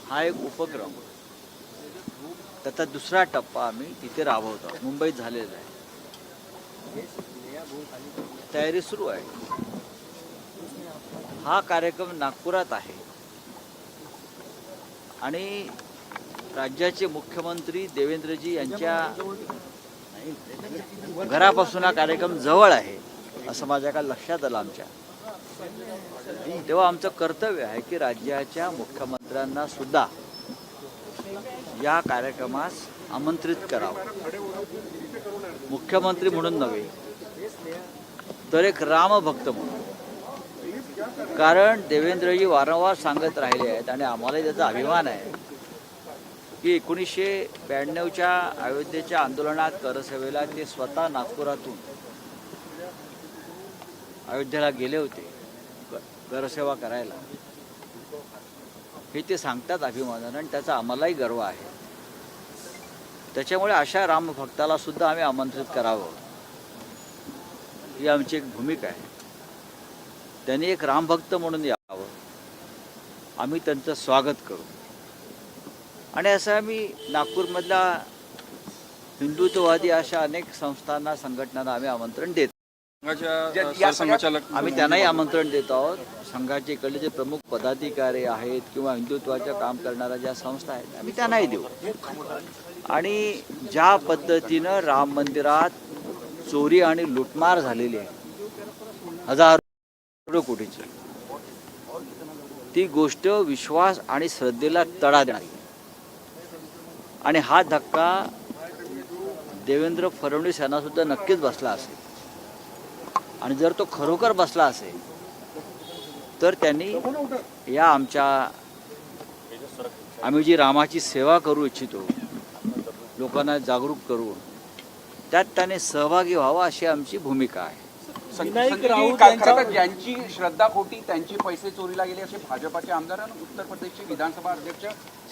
हा एक उपक्रम, त्याचा दुसरा टप्पा आम्ही तिथे राबवतो आहोत. मुंबईत झालेला आहे, तयारी सुरू आहे. हा कार्यक्रम नागपुरात आहे आणि राज्याचे मुख्यमंत्री देवेंद्रजी यांच्या घरापासून हा कार्यक्रम जवळ आहे असं माझ्या का लक्षात आलं आमच्या. तेव्हा आमचं कर्तव्य आहे की राज्याच्या मुख्यमंत्र्यांना सुद्धा या कार्यक्रमास आमंत्रित करावं. मुख्यमंत्री म्हणून नव्हे तर एक रामभक्त म्हणून. कारण देवेंद्रजी वारंवार सांगत राहिले आहेत आणि आम्हालाही त्याचा अभिमान आहे की 1992च्या अयोध्येच्या आंदोलनात करसेवेला ते स्वतः नागपुरातून अयोध्येला गेले होते करसेवा करायला. हे ते सांगतात अभिमानानं आणि त्याचा आम्हालाही गर्व आहे. त्याच्यामुळे अशा रामभक्ताला सुद्धा आम्ही आमंत्रित करावं ही आमची एक भूमिका आहे. त्यांनी एक रामभक्त म्हणून यावं, आम्ही त्यांचं स्वागत करू. आणि असं आम्ही नागपूरमधल्या हिंदुत्ववादी अशा अनेक संस्थांना संघटनांना आम्ही आमंत्रण देतो. आम्ही त्यांनाही आमंत्रण देत आहोत. संघाचे इकडले जे प्रमुख पदाधिकारी आहेत किंवा हिंदुत्वाचं काम करणाऱ्या ज्या संस्था आहेत आम्ही त्यांनाही देऊ. आणि ज्या पद्धतीनं राम मंदिरात चोरी आणि लुटमार झालेली आहे हजारो कोटीची, ती गोष्ट विश्वास आणि श्रद्धेला तडा देणारी. आणि हा धक्का देवेंद्र फडणवीस यांना सुद्धा नक्कीच बसला असेल. आणि जर तो खरोखर बसला असेल तर त्यांनी या आम्ही जी रामाची सेवा करू इच्छितो, लोकांना जागरूक करून त्यात त्याने सहभागी व्हावा अशी आमची भूमिका आहे. ज्यांची श्रद्धा खोटी, त्यांचे पैसे चोरीला गेले असे भाजपाचे आमदार आणि उत्तर प्रदेशचे विधानसभा अध्यक्ष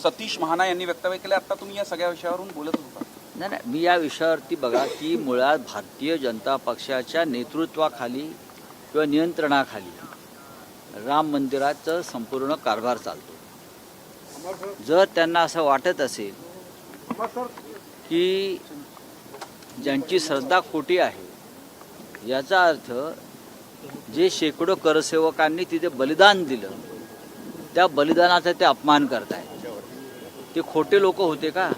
सतीश महाना यांनी वक्तव्य केले. आता तुम्ही या सगळ्या विषयावरून बोलत होता. नाही, मी या विषयावरती बघा की मुळात भारतीय जनता पक्षाच्या नेतृत्वाखाली किंवा नियंत्रणाखाली राम मंदिराचं संपूर्ण कारभार चालतो. जर त्यांना असं वाटत असेल की ज्यांची श्रद्धा खोटी आहे, याचा अर्थ जे शेकडो करसेवकांनी तिथे बलिदान दिलं त्या बलिदानाचा ते अपमान करतायत. ते खोटे लोक होते का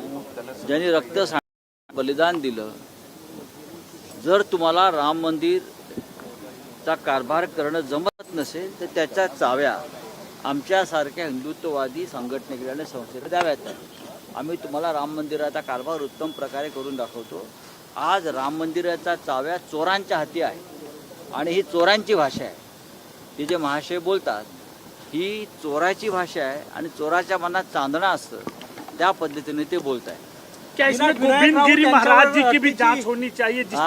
ज्यांनी रक्त बलिदान दिलं? जर तुम्हाला राम मंदिरचा कारभार करणं जमत नसेल तर त्याच्या चाव्या आमच्यासारख्या हिंदुत्ववादी संघटनेकडे संस्थेला द्याव्यात. आम्ही तुम्हाला राम मंदिराचा कारभार उत्तम प्रकारे करून दाखवतो. आज राम मंदिराचा चाव्या चोरांच्या हाती आहे आणि ही चोरांची भाषा आहे. ती जे महाशय बोलतात ही चोराची भाषा आहे आणि चोराच्या मनात चांदणं असतं, त्या पद्धतीने ते बोलत आहे. क्या इसमें गोविंद गिरी महाराज जी की भी जांच होनी चाहिए? जिस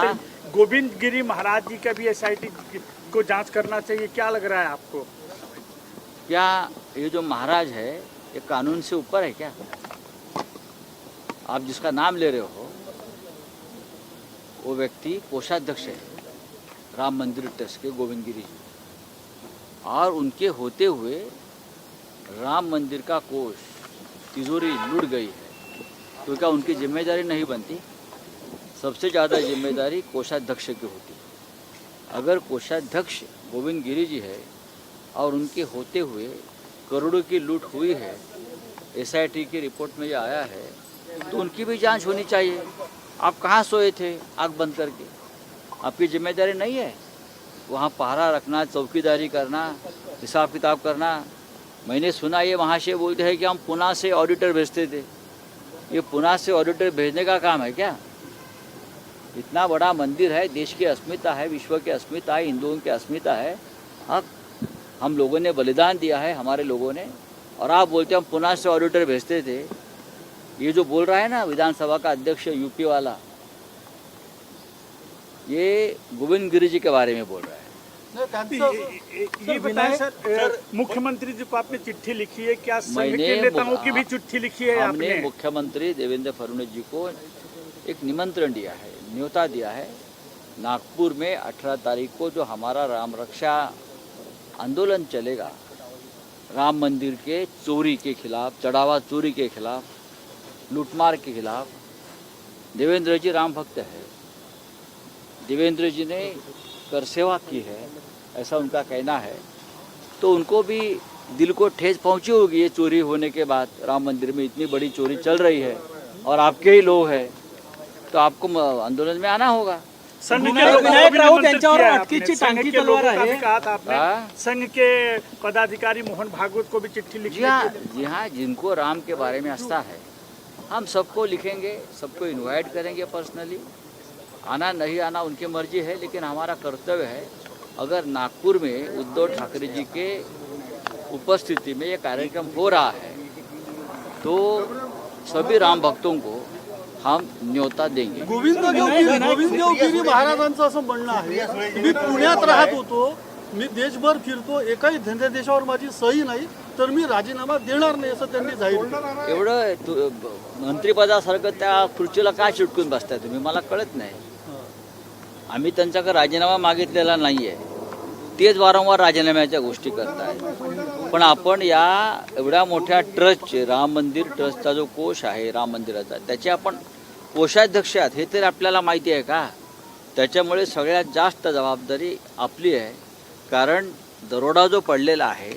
गोविंद गिरी महाराज जी का भी SIT को जांच करना चाहिए, क्या लग रहा है आपको? क्या ये जो महाराज है ये कानून से ऊपर है क्या? आप जिसका नाम ले रहे हो वो व्यक्ति कोषाध्यक्ष है राम मंदिर ट्रस्ट के, गोविंद गिरी जी, और उनके होते हुए राम मंदिर का कोष तिजोरी लूट गई है, तो क्या उनकी जिम्मेदारी नहीं बनती? सबसे ज़्यादा जिम्मेदारी कोषाध्यक्ष की होती. अगर कोषाध्यक्ष गोविंद गिरी जी है और उनके होते हुए करोड़ों की लूट हुई है, SIT की रिपोर्ट में ये आया है, तो उनकी भी जांच होनी चाहिए. आप कहाँ सोए थे आँख बंद करके? आपकी जिम्मेदारी नहीं है वहाँ पहरा रखना, चौकीदारी करना, हिसाब किताब करना? मैंने सुना ये महाशय बोलते हैं कि हम पुणे से ऑडिटर भेजते थे. ये पुणे से ऑडिटर भेजने का काम है क्या? इतना बड़ा मंदिर है, देश की अस्मिता है, विश्व की अस्मिता है, हिंदुओं की अस्मिता है. हम लोगों ने बलिदान दिया है, हमारे लोगों ने, और आप बोलते हम पुणे से ऑडिटर भेजते थे. ये जो बोल रहा है ना विधानसभा का अध्यक्ष यूपी वाला, ये गोविंद गिरी जी के बारे में बोल रहा है. ये बताएं सर, मुख्यमंत्री जी को आपने चिट्ठी लिखी है क्या? संघ के नेताओं की भी चिट्ठी लिखी है आपने? हमने मुख्यमंत्री देवेंद्र फडणवीस जी को एक निमंत्रण दिया है, न्योता दिया है. नागपुर में 18 तारीख को जो हमारा राम रक्षा आंदोलन चलेगा राम मंदिर के चोरी के खिलाफ, चढ़ावा चोरी के खिलाफ, लूटमार के खिलाफ। देवेंद्र जी राम भक्त है, देवेंद्र जी ने कर सेवा की है, ऐसा उनका कहना है। तो उनको भी दिल को ठेस पहुंची होगी ये चोरी होने के बाद। राम मंदिर में इतनी बड़ी चोरी चल रही है और आपके ही लोग हैं, तो आपको आंदोलन में आना होगा। संघ के विनायक लोगों को भी राऊत निमंत्रित यांच्यावर किया है अटकेची आपने। संघ टांगती के लोगों तलवार का भी आहे। कहा था आपने। हाँ? संघ के पदाधिकारी मोहन भागवत को भी चिट्ठी लिखी है। जी हाँ, जिनको राम के बारे में आस्था है, हम सबको लिखेंगे, सबको इनवाइट करेंगे पर्सनली। आना नहीं आना उनकी मर्जी है, लेकिन हमारा कर्तव्य है, अगर नागपुर में उद्धव ठाकरे जी के उपस्थिति में ये कार्यक्रम हो रहा है तो सभी राम भक्तों को हम न्योता देंगे। गोविंददेवगिरी महाराजांचं असं म्हणणं आहे, मी पुण्यात राहत होतो, मी देशभर फिरतो, एकाही धंद्यादेशावर माझी सही नाही, तर मी राजीनामा देणार नाही असं त्यांनी जाहीर केलं। एवढं मंत्रिपदासारखं त्या खुर्चीला काय चिटकून बसताय तुम्ही, मला कळत नाही। आम्ही त्यांच्याकडे राजीनामा मागितलेला नाही आहे, तेच वारंवार राजीनाम्याच्या गोष्टी करताय। पण आपण या एवढ्या मोठ्या ट्रस्टचे, राम मंदिर ट्रस्टचा जो कोष आहे राम मंदिराचा, त्याचे आपण कोषाध्यक्ष आहात हे तरी आपल्याला माहिती आहे का? त्याच्यामुळे सगळ्यात जास्त जबाबदारी आपली आहे, कारण दरोडा जो पडलेला आहे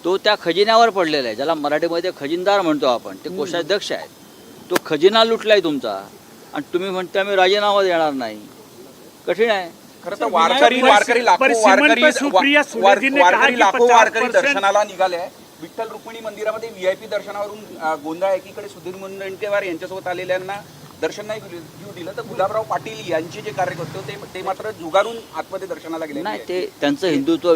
तो त्या खजिन्यावर पडलेला आहे, ज्याला मराठीमध्ये खजिनदार म्हणतो आपण, ते कोषाध्यक्ष आहेत। तो खजिना लुटलाय तुमचा आणि तुम्ही म्हणता मी राजीनामा देणार नाही, कठीण आहे। खरं तर वारकरी लाखो पर सीमन पे सुप्रिया सुळे ने कहा कि लाखो 50% वारकरी दर्शनाला निघाले आहे। विठ्ठल रुक्मिणी मंदिरामध्ये व्हीआयपी दर्शनावरून गोंधळ, एकीकडे सुधीर मुनगंटीवार यांच्यासोबत आलेल्यांना दर्शन नाही घेऊ दिलं, तर गुलाबराव पाटील यांचे जे कार्यकर्ते ते मात्र जुगारून आतमध्ये दर्शनाला गेले नाही, ते त्यांचं हिंदुत्व